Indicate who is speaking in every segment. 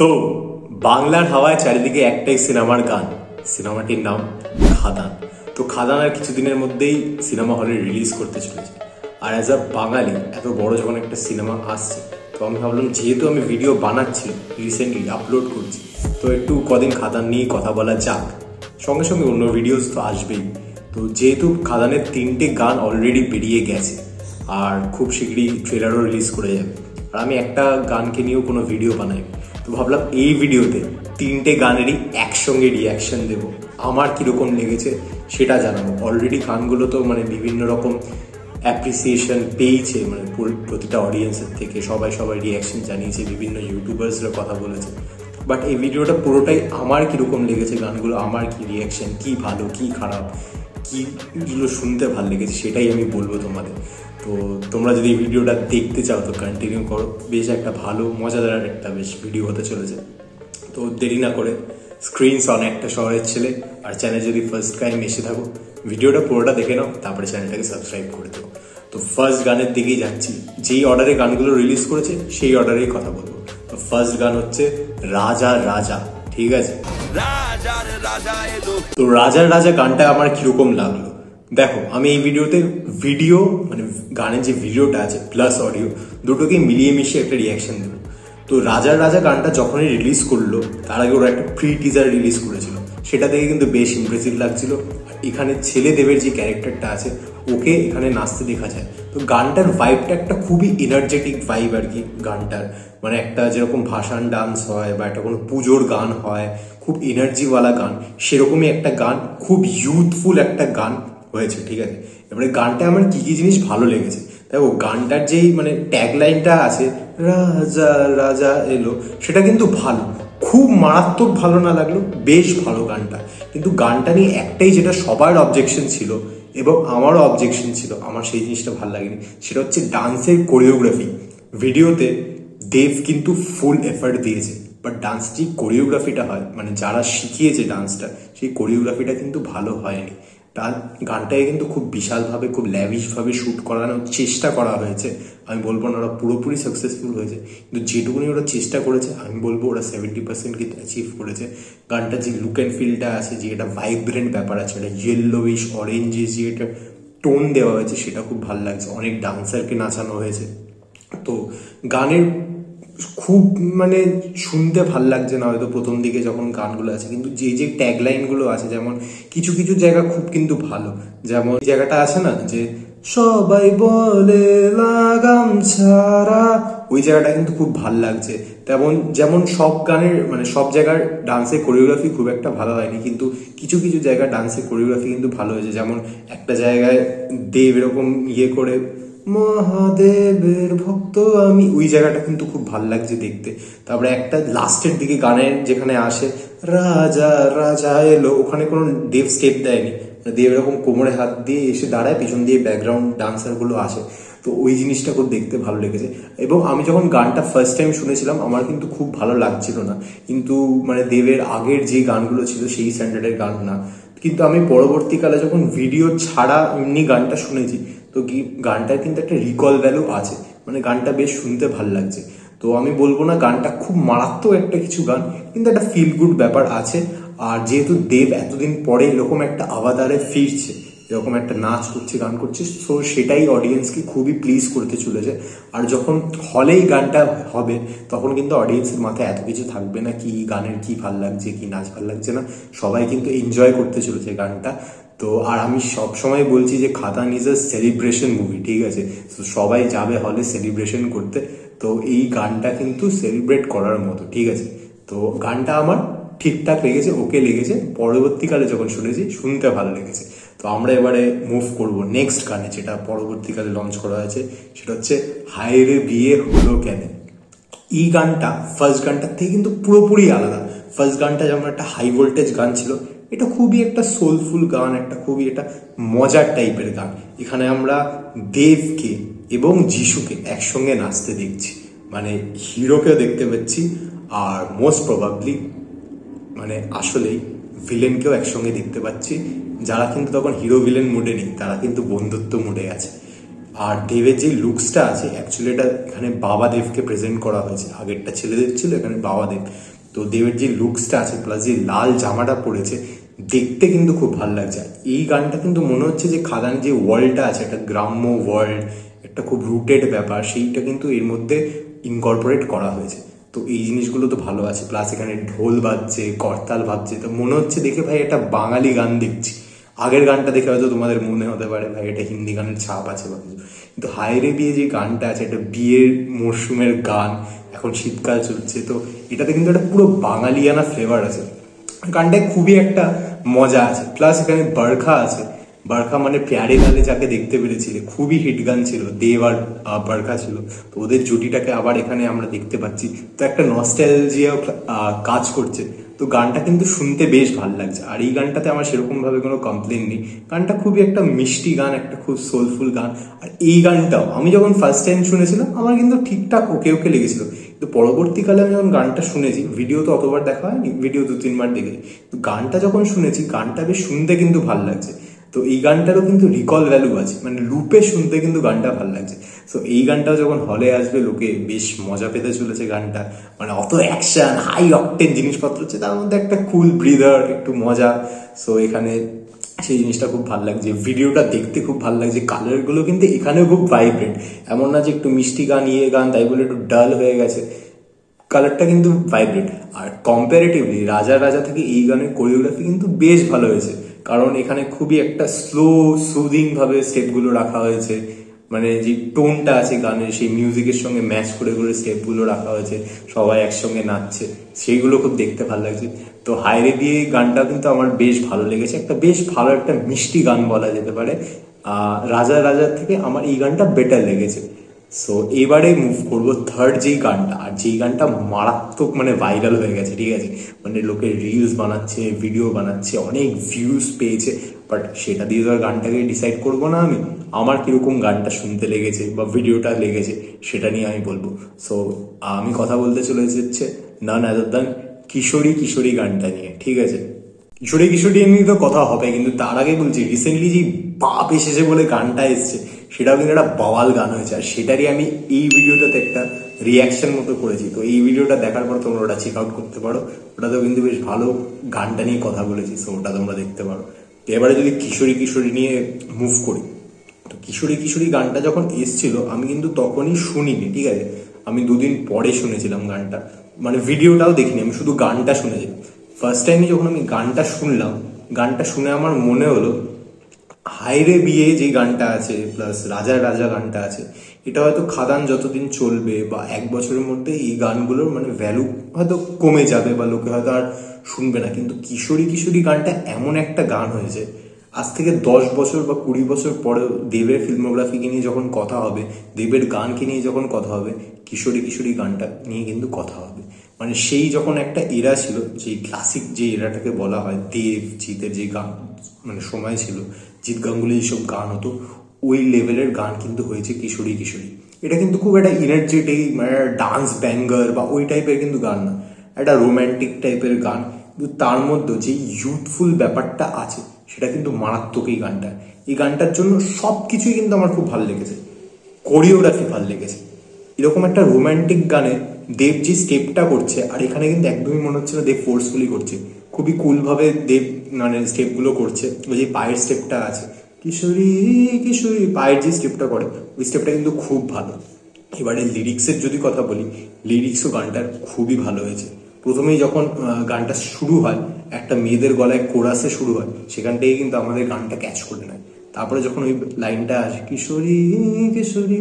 Speaker 1: তো বাংলার হাওয়ায় চারিদিকে একটাই সিনেমার গান, সিনেমাটির নাম খাদান। তো খাদান আর কিছুদিনের মধ্যেই সিনেমা হলে রিলিজ করতে চলেছে। আর অ্যাজ আ বাঙালি এত বড় যখন একটা সিনেমা আসছে, তো আমি ভাবলাম যেহেতু আমি ভিডিও বানাচ্ছি, রিসেন্টলি আপলোড করছি, তো একটু কদিন খাদান নিয়েই কথা বলা যাক। সঙ্গে সঙ্গে অন্য ভিডিওস তো আসবেই। তো যেহেতু খাদানের 3টে গান অলরেডি বেরিয়ে গেছে আর খুব শীঘ্রই ট্রেলারও রিলিজ করে যাবে, আর আমি একটা গানকে নিয়েও কোনো ভিডিও বানাই, তো ভাবলাম এই ভিডিওতে 3টে গানেরই একসঙ্গে রিয়াকশন দেবো, আমার কীরকম লেগেছে সেটা জানাবো। অলরেডি গানগুলো তো বিভিন্ন রকম অ্যাপ্রিসিয়েশন পেয়েছে, প্রতিটা অডিয়েন্সের থেকে সবাই রিয়াকশন জানিয়েছে, বিভিন্ন ইউটিউবার্সরা কথা বলেছে। বাট এই ভিডিওটা পুরোটাই আমার কীরকম লেগেছে, গানগুলো আমার কি রিয়াকশন, কি ভালো কি খারাপ, কীগুলো শুনতে ভালো লেগেছে সেটাই আমি বলবো তোমাদের। তো তোমরা যদি এই ভিডিওটা দেখতে চাও তো কন্টিনিউ করো, বেশ একটা ভালো মজাদার একটা বেশ ভিডিও হতে চলেছে। তো দেরি না করে স্ক্রিনস অন একটা শহরের ছেলে, আর চ্যানেল যদি ফার্স্ট টাইম এসে থাকো ভিডিওটা পুরোটা দেখে নাও, তারপরে চ্যানেলটাকে সাবস্ক্রাইব করে দেবো। তো ফার্স্ট গানের দিকেই যাচ্ছি, যেই অর্ডারে গানগুলো রিলিজ করেছে সেই অর্ডারেই কথা বলবো। তো ফার্স্ট গান হচ্ছে রাজা রাজা, ঠিক আছে? তো রাজার রাজা গানটা আমার কিরকম লাগলো দেখো, আমি এই ভিডিওতে গানের যে ভিডিওটা আছে প্লাস অডিও দুটোকে মিলিয়ে মিশিয়ে একটা রিয়াকশন দেবো। তো রাজার রাজা গানটা যখনই রিলিজ করলো তার আগে ওরা একটা প্রি টিজার রিলিজ করেছিল, সেটা দেখে কিন্তু বেশ ইমপ্রেসিভ লাগছিল। আর এখানে ছেলে দেবের যে ক্যারেক্টারটা আছে ওকে এখানে নাচতে দেখা যায়। তো গানটার ভাইবটা একটা খুবই এনার্জেটিক ভাইব আর কি গানটার, একটা যেরকম ভাসান ডান্স হয় বা একটা কোনো পুজোর গান হয়, খুব এনার্জিওয়ালা গান, সেরকমই একটা গান, খুব ইউথফুল একটা গান হয়েছে, ঠিক আছে? এবারে গানটা আমার কি কি জিনিস ভালো লেগেছে দেখো, গানটার যেই ট্যাগ লাইনটা আছে রাজা রাজা এলো, সেটা কিন্তু ভালো, খুব মারাত্মক ভালো না লাগলো, বেশ ভালো গানটা। কিন্তু গানটা নিয়ে একটাই যেটা সবার অবজেকশন ছিল এবং আমারও অবজেকশন ছিল, আমার সেই জিনিসটা ভালো লাগেনি, সেটা হচ্ছে ডান্সের কোরিওগ্রাফি। ভিডিওতে দেব কিন্তু ফুল এফার্ট দিয়েছে, বাট ডান্স যে কোরিওগ্রাফিটা হয়, যারা শিখিয়েছে ডান্সটা, সেই কোরিওগ্রাফিটা কিন্তু ভালো হয়নি। তার গানটাকে কিন্তু খুব বিশালভাবে, খুব ল্যাভিশভাবে শ্যুট করানোর চেষ্টা করা হয়েছে। আমি বলবো না ওরা পুরোপুরি সাকসেসফুল হয়েছে, কিন্তু যেটুকুনি ওরা চেষ্টা করেছে আমি বলবো ওরা 70% কিন্তু অ্যাচিভ করেছে। গানটার যে লুক অ্যান্ড ফিলটা আছে, যে এটা ভাইব্রেন্ট ব্যাপার আছে, এটা ইয়েলোইশ অরেঞ্জে যে এটা টোন দেওয়া হয়েছে সেটা খুব ভালো লাগছে। অনেক ডান্সারকে নাচানো হয়েছে। তো গানের খুব শুনতে ভাল লাগছে না হয়তো প্রথম দিকে যখন গানগুলো আছে, কিন্তু যে ট্যাগ লাইনগুলো আছে, যেমন কিছু কিছু জায়গা খুব কিন্তু ভালো, যেমন জায়গাটা আছে না যে সবাই বলে লাগাম ছাড়া, ওই জায়গাটা কিন্তু খুব ভাল লাগছে। যেমন সব গানের সব জায়গার ডান্সের কোরিওগ্রাফি খুব একটা ভালো হয়নি, কিন্তু কিছু কিছু জায়গার ডান্সের কোরিওগ্রাফি কিন্তু ভালো হয়েছে। যেমন একটা জায়গায় দেব এরকম করে মহাদেবের ভক্ত আমি, ওই জায়গাটা কিন্তু খুব ভাল লাগছে দেখতে। তারপরে একটা লাস্টের দিকে গানের যেখানে আসে রাজা রাজা এলো, ওখানে কোনো দেব স্টেপ দেয়নি, দেব এরকম কোমরে হাত দিয়ে এসে দাঁড়ায়, পিছন দিয়ে ব্যাকগ্রাউন্ড ডান্সার গুলো আসে। তো ওই জিনিসটা খুব দেখতে ভালো লেগেছে। এবং আমি যখন গানটা ফার্স্ট টাইম শুনেছিলাম আমার কিন্তু খুব ভালো লাগছিল না, কিন্তু দেবের আগের যে গানগুলো ছিল সেই স্ট্যান্ডার্ডের গান না। কিন্তু আমি পরবর্তীকালে যখন ভিডিও ছাড়া এমনি গানটা শুনেছি, তো গানটার কিন্তু একটা রিকল ভ্যালু আছে, গানটা বেশ শুনতে ভাল লাগছে। তো আমি বলবো না গানটা খুব মারাত্মক একটা কিছু গান, কিন্তু একটা ফিল গুড ব্যাপার আছে। আর যেহেতু দেব এতদিন পরে এরকম একটা আভাতারে ফিরছে, এরকম একটা নাচ করছে, গান করছে, সো সেটাই অডিয়েন্সকে খুবই প্লিজ করতে চলেছে। আর যখন হলেই গানটা হবে তখন কিন্তু অডিয়েন্সের মাথায় এত কিছু থাকবে না কি গানের কি ভাল লাগছে, কি নাচ ভাল লাগছে না, সবাই কিন্তু এনজয় করতে চলেছে গানটা। তো আর আমি সবসময় বলছি যে খাদান ইজ আ সেলিব্রেশন মুভি, ঠিক আছে? তো সবাই যাবে হলে সেলিব্রেশন করতে, তো এই গানটা কিন্তু সেলিব্রেট করার মতো, ঠিক আছে? তো গানটা আমার ঠিকঠাক লেগেছে, ওকে লেগেছে, পরবর্তীকালে যখন শুনেছি শুনতে ভালো লেগেছে। তো আমরা এবারে মুভ করব নেক্সট গানে, যেটা পরবর্তীকালে লঞ্চ করা হয়েছে, সেটা হচ্ছে হায়রে বিয়ে হলো কেন। এই গানটা ফার্স্ট গানটার থেকে কিন্তু পুরোপুরি আলাদা। ফার্স্ট গানটা যেমন একটা হাই ভোল্টেজ গান ছিল, এটা খুবই একটা সোলফুল গান, একটা খুবই একটা মজার টাইপের গান। এখানে আমরা দেবকে এবং যিশুকে একসঙ্গে নাচতে দেখছি, হিরোকেও দেখতে পাচ্ছি, আর মোস্ট প্রবাবলি আসলেই ভিলেনকেও একসঙ্গে দেখতে পাচ্ছি, যারা কিন্তু তখন হিরো ভিলেন মুডে নেই, তারা কিন্তু বন্ধুত্ব মুডে আছে। আর দেবের যে লুকসটা আছে অ্যাকচুয়ালি এটা এখানে বাবা দেবকে প্রেজেন্ট করা হয়েছে, আগেরটা ছেলেদের ছিল, এখানে বাবা দেব। তো দেবের যে লুকসটা আছে প্লাস যে লাল জামাটা পরেছে দেখতে কিন্তু খুব ভালো লাগছে। এই গানটা কিন্তু মনে হচ্ছে যে খাদান যে ওয়ার্ল্ডটা আছে, একটা গ্রাম্য ওয়ার্ল্ড, একটা খুব রুটেড ব্যাপার, সেইটা কিন্তু এর মধ্যে ইনকর্পোরেট করা হয়েছে। তো এই জিনিসগুলো তো ভালো আছে, প্লাস এখানে ঢোল বাজছে, করতাল বাজছে, তো মনে হচ্ছে দেখে ভাই একটা বাঙালি গান দেখছি। আগের গানটা দেখে হয়তো তোমাদের মনে হতে পারে ভাই এটা হিন্দি গানের ছাপ আছে বা কিছু, কিন্তু হায়রে বিয়ে যে গানটা আছে এটা বিয়ের মরশুমের গান, এখন শীতকাল চলছে, তো এটাতে কিন্তু একটা পুরো বাঙালিয়ানা ফ্লেভার আছে। গানটায় খুবই একটা মজা আছে, প্লাস এখানে বারখা আছে। বারখা মানে প্যারে লালে যাকে দেখতে পেরেছিলে, খুবই হিট গান ছিল, দেব আর বারখা ছিল, তো ওদের জুটিটাকে আবার এখানে আমরা দেখতে পাচ্ছি, তো একটা নস্টালজিয়া কাজ করছে। তো গানটা কিন্তু শুনতে বেশ ভালো লাগছে, আর এই গানটাতে আমার সেরকম ভাবে কোনো কমপ্লেন নেই। গানটা খুবই একটা মিষ্টি গান, একটা খুব সোলফুল গান। আর এই গানটাও আমি যখন ফার্স্ট টাইম শুনেছিলাম আমার কিন্তু ঠিকঠাক ওকে ওকে লেগেছিল, কিন্তু পরবর্তীকালে আমি যখন গানটা শুনেছি, ভিডিও তো অতবার দেখা হয়নি, ভিডিও 2-3 বার দেখেছি, তো গানটা যখন শুনেছি গানটা বেশ শুনতে কিন্তু ভালো লাগছে। তো এই গানটারও কিন্তু রিকল ভ্যালু আছে, মানে লুপে শুনতে কিন্তু গানটা ভালো লাগছে। তো এই গানটাও যখন হলে আসবে লোকে বেশ মজা পেতে চলেছে গানটা, মানে অত অ্যাকশন হাই অকটেন জিনিসপত্র হচ্ছে, তার মধ্যে একটা কুল ব্রিদার, একটু মজা। সো এখানে সেই জিনিসটা খুব ভালো লাগছে, ভিডিওটা দেখতে খুব ভালো লাগছে, কালারগুলো কিন্তু এখানেও খুব ভাইব্রেন্ট, এমন না যে একটু মিষ্টি গান গান তাই বলে একটু ডাল হয়ে গেছে, কালারটা কিন্তু ভাইব্রেন্ট। আর কম্পারেটিভলি রাজা রাজা থেকে এই গানের কোরিওগ্রাফি কিন্তু বেশ ভালো হয়েছে, কারণ এখানে খুবই একটা স্লো সুদিং ভাবে স্টেপগুলো রাখা হয়েছে, মানে যে টোনটা আছে গানের সেই মিউজিকের সঙ্গে ম্যাচ করে করে স্টেপগুলো রাখা হয়েছে, সবাই একসঙ্গে নাচছে, সেইগুলো খুব দেখতে ভালো লাগছে। তো হায়রে দিয়ে গানটা কিন্তু আমার বেশ ভালো লেগেছে, একটা বেশ ভালো একটা মিষ্টি গান বলা যেতে পারে। রাজা রাজার থেকে আমার এই গানটা বেটার লেগেছে। সো এবারে মুভ করবো থার্ড যেই গানটা, আর যেই গানটা মারাত্মক মানে ভাইরাল হয়ে গেছে, ঠিক আছে, মানে লোকে রিলস বানাচ্ছে, ভিডিও বানাচ্ছে, অনেক ভিউজ পেয়েছে, বাট সেটা দিয়ে তো আর গানটাকে ডিসাইড করবো না আমি, আমার কিরকম গানটা শুনতে লেগেছে বা ভিডিওটা লেগেছে সেটা নিয়ে আমি বলবো। সো আমি কথা বলতে চলে এসেছে নান আদার দ্যান কিশোরী কিশোরী গানটা নিয়ে, ঠিক আছে। কিশোরী কিশোরী নিয়ে তো কথা হবে, কিন্তু তার আগে বলছি রিসেন্টলি যে বাপ এসেছে বলে গানটা এসছে, সেটাও কিন্তু একটা বাওয়াল গান হয়েছে, আর সেটারই আমি এই ভিডিওটাতে একটা রিয়াকশন মতো করেছি। তো এই ভিডিওটা দেখার পর তোমরা ওটা চেক আউট করতে পারো, ওটাতেও কিন্তু বেশ ভালো গানটা নিয়ে কথা বলেছি, সো ওটা তোমরা দেখতে পারো। তো এবারে যদি কিশোরী কিশোরী নিয়ে মুভ করি, তো কিশোরী কিশোরী গানটা যখন এসছিল আমি কিন্তু তখনই শুনিনি, ঠিক আছে, আমি 2 দিন পরে শুনেছিলাম গানটা, মানে ভিডিওটাও দেখিনি, আমি শুধু গানটা শুনেছিলাম। ফার্স্ট টাইমে যখন আমি গানটা শুনলাম, গানটা শুনে আমার মনে হলো হায়রে বিয়ে যে গানটা আছে প্লাস রাজা রাজা গানটা আছে, এটা হয়তো খাদান যতদিন চলবে বা 1 বছরের মধ্যে এই গানগুলোর মানে ভ্যালু হয়তো কমে যাবে বা লোকে হয়তো আর শুনবে না, কিন্তু কিশোরী কিশোরী গানটা এমন একটা গান হয়েছে, আজ থেকে 10 বছর বা 20 বছর পরে দেবের ফিল্মোগ্রাফিকে নিয়ে যখন কথা হবে, দেবের গানকে নিয়ে যখন কথা হবে, কিশোরী কিশোরী গানটা নিয়ে কিন্তু কথা হবে। মানে সেই যখন একটা এরা ছিল, যে ক্লাসিক যে এরাটাকে বলা হয়, দেব জিতের যে গান মানে সময় ছিল, জিৎ গাঙ্গুলি যেসব গান হতো, ওই লেভেলের গান কিন্তু হয়েছে কিশোরী কিশোরী। এটা কিন্তু খুব একটা এনার্জেটিক মানে ডান্স ব্যাঙ্গার বা ওই টাইপের কিন্তু গান না, একটা রোম্যান্টিক টাইপের গান, কিন্তু তার মধ্যে যে ইউথফুল ব্যাপারটা আছে সেটা কিন্তু মারাত্মক এই গানটা। এই গানটার জন্য সব কিছুই কিন্তু আমার খুব ভালো লেগেছে, কোরিওগ্রাফি ভালো লেগেছে, এরকম একটা রোম্যান্টিক গানে দেব যে স্টেপটা করছে, আর এখানে কিন্তু একদমই মনে হচ্ছে না দেব ফোর্সফুলি করছে, খুবই কুল ভাবে দেব মানে স্টেপগুলো করছে। ওই যে পায়ের স্টেপটা আছে, কিশোরী কিশোরী পায়ের যে স্টেপটা করে, ওই স্টেপটা কিন্তু খুব ভালো। এবারে লিরিক্সের যদি কথা বলি, লিরিক্সও গানটার খুবই ভালো হয়েছে। প্রথমেই যখন গানটা শুরু হয়, একটা মেয়েদের গলায় কোরাসে শুরু হয়, সেখান থেকেই কিন্তু আমাদের গানটা ক্যাচ করে নেয়। তারপরে যখন ওই লাইনটা আসে কিশোরী কিশোরী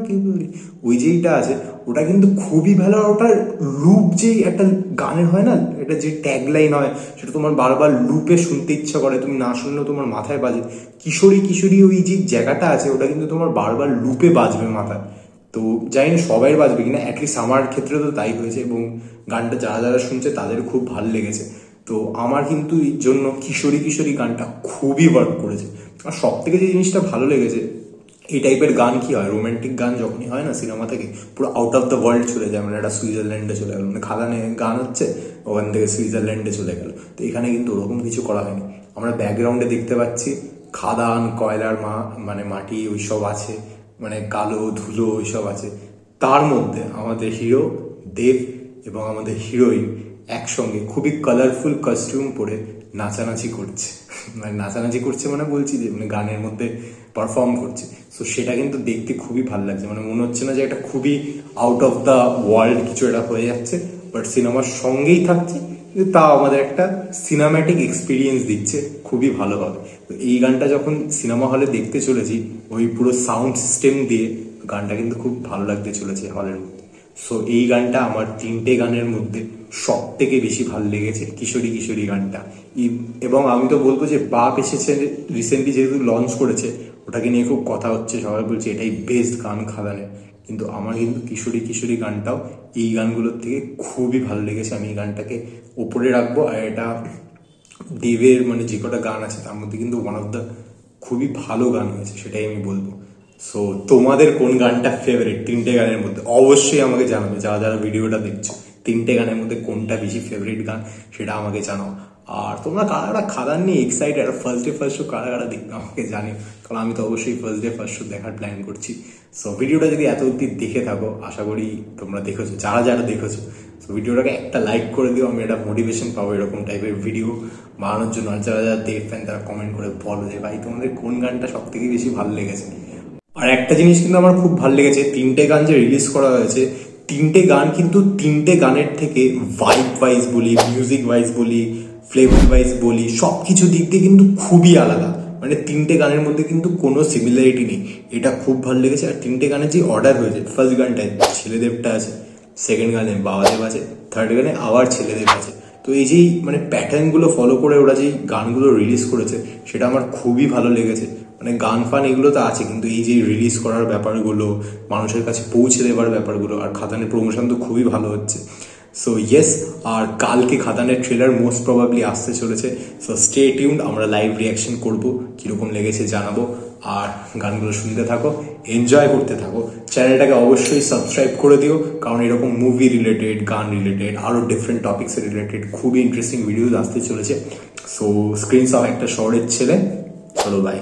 Speaker 1: কিশোরী, ওই যেইটা আছে ওটা কিন্তু খুবই ভালো। ওটার লুপ যেই একটা গানের হয় না, এটা যে ট্যাগ লাইন হয় সেটা তোমার বারবার লুপে শুনতে ইচ্ছা করে, তুমি না শুনলেও তোমার মাথায় বাজে। কিশোরী কিশোরী ওই যে জায়গাটা আছে ওটা কিন্তু তোমার বারবার লুপে বাজবে মাথায়। তো জানি না সবাই বাজবে কিনা, অ্যাটলিস্ট আমার ক্ষেত্রে তো তাই হয়েছে, এবং গানটা যারা যারা শুনছে তাদের খুব ভালো লেগেছে। তো আমার কিন্তু এই জন্য কিশোরী কিশোরী গানটা খুবই ওয়ার্ক করেছে। আর সব থেকে যে জিনিসটা ভালো লেগেছে, এই টাইপের গান কি হয়, রোম্যান্টিক গান যখনই হয় না সিনেমা থেকে, পুরো আউট অফ দ্য ওয়ার্ল্ড চলে যায়, মানে একটা সুইজারল্যান্ডে চলে গেল, মানে খাদানে গান হচ্ছে ওখান থেকে সুইজারল্যান্ডে চলে গেল। তো এখানে কিন্তু ওরকম কিছু করা হয়নি, আমরা ব্যাকগ্রাউন্ডে দেখতে পাচ্ছি খাদান কয়লার মানে মাটি ওইসব আছে, মানে কালো ধুলো ওইসব আছে, তার মধ্যে আমাদের হিরো দেব এবং আমাদের হিরোইন একসঙ্গে খুবই কালারফুল কস্টিউম পরে নাচানাচি করছে। মানে নাচানাচি করছে মানে বলছি যে মানে গানের মধ্যে পারফর্ম করছে। সো সেটা কিন্তু দেখতে খুবই ভালো লাগছে, মানে মনে হচ্ছে না যে এটা খুবই আউট অফ দ্য ওয়ার্ল্ড কিছু এটা হয়ে যাচ্ছে, বাট সিনেমার সঙ্গেই থাকছে, কিন্তু তাও আমাদের একটা সিনেম্যাটিক এক্সপিরিয়েন্স দিচ্ছে খুবই ভালোভাবে। তো এই গানটা যখন সিনেমা হলে দেখতে চলেছি ওই পুরো সাউন্ড সিস্টেম দিয়ে, গানটা কিন্তু খুব ভালো লাগতে চলেছে হলের মধ্যে। সো এই গানটা আমার 3টে গানের মধ্যে সব থেকে বেশি ভালো লেগেছে কিশোরী কিশোরী গানটা। এবং আমি তো বলবো যে বাপ এসেছে রিসেন্টলি যেহেতু লঞ্চ করেছে, ওটাকে নিয়ে খুব কথা হচ্ছে, সবাই বলছে এটাই বেস্ট গান খাদানের, কিন্তু আমার কিন্তু কিশোরী কিশোরী গানটাও এই গানগুলোর থেকে খুবই ভালো লেগেছে। আমি এই গানটাকে ওপরে রাখবো। আর এটা দেবের মানে যে কটা গান আছে তার মধ্যে কিন্তু ওয়ান অফ দ্য খুবই ভালো গান হয়েছে, সেটাই আমি বলবো। সো তোমাদের কোন গানটা ফেভারিট 3টে গানের মধ্যে অবশ্যই আমাকে জানাবে, যারা যারা ভিডিওটা দেখছো 3টে গানের মধ্যে কোনটা বেশি ফেভারিট গান সেটা আমাকে জানাও। আর তোমরা কারা কারা খাদান নিয়ে এক্সাইটেড, আর ফার্স্ট ডে ফার্স্ট শো কারা কারা দেখবে আমাকে জানিও, কারণ আমি তো অবশ্যই ফার্স্ট ডে ফার্স্ট শো দেখার প্ল্যান করছি। সো ভিডিওটা যদি এত অব্দি দেখে থাকো, আশা করি তোমরা দেখেছো, যারা যারা দেখেছো তো ভিডিওটাকে একটা লাইক করে দিও, আমি একটা মোটিভেশন পাবো এরকম টাইপের ভিডিও বানানোর জন্য। আর যারা যারা দেখবেন তারা কমেন্ট করে বলো যে ভাই তোমাদের কোন গানটা সব থেকে বেশি ভালো লেগেছে। আর একটা জিনিস কিন্তু আমার খুব ভালো লেগেছে, 3টে গান যে রিলিজ করা হয়েছে, 3টে গান কিন্তু 3টে গানের থেকে ভাইব ওয়াইজ বলি, মিউজিক ওয়াইজ বলি, ফ্লেভার ওয়াইজ বলি, সবকিছু দিক দিয়ে কিন্তু খুবই আলাদা। মানে 3টে গানের মধ্যে কিন্তু কোনো সিমিলারিটি নেই, এটা খুব ভালো লেগেছে। আর 3টে গানের যে অর্ডার হয়েছে, ফার্স্ট গানটায় ছেলেদেবটা আছে, সেকেন্ড গানে বাবাদেব আছে, থার্ড গানে আবার ছেলেদেব আছে। তো এই যেই মানে প্যাটার্নগুলো ফলো করে ওরা যেই গানগুলো রিলিজ করেছে সেটা আমার খুবই ভালো লেগেছে। মানে গান ফান এগুলো তো আছে, কিন্তু এই যে রিলিজ করার ব্যাপারগুলো, মানুষের কাছে পৌঁছে দেওয়ার ব্যাপারগুলো, আর খাদানের প্রমোশন তো খুবই ভালো হচ্ছে। সো ইয়েস, আর কালকে খাদানের ট্রেলার মোস্ট প্রবাবলি আসতে চলেছে। সো স্টে টিউনড, আমরা লাইভ রিয়াকশন করবো, কীরকম লেগেছে জানাবো। আর গানগুলো শুনতে থাকো, এনজয় করতে থাকো। চ্যানেলটাকে অবশ্যই সাবস্ক্রাইব করে দিও, কারণ এরকম মুভি রিলেটেড, গান রিলেটেড, আরও ডিফারেন্ট টপিক্স রিলেটেড খুবই ইন্টারেস্টিং ভিডিওজ আসতে চলেছে। সো স্ক্রিনশট একটা শহরের ছেলে, চলো বাই।